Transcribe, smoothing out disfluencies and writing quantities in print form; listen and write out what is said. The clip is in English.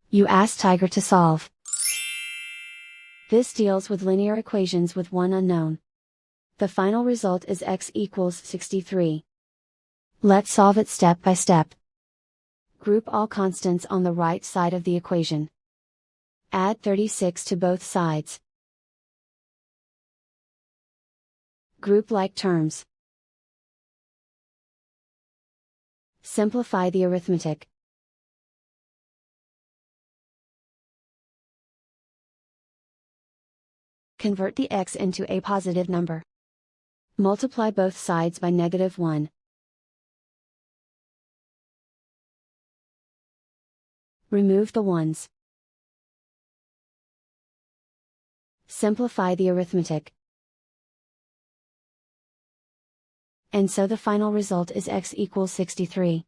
You ask Tiger to solve. This deals with linear equations with one unknown. The final result is x equals 63. Let's solve it step by step. Group all constants on the right side of the equation. Add 36 to both sides. Group like terms. Simplify the arithmetic. Convert the x into a positive number. Multiply both sides by -1. Remove the ones. Simplify the arithmetic. And so the final result is x equals 63.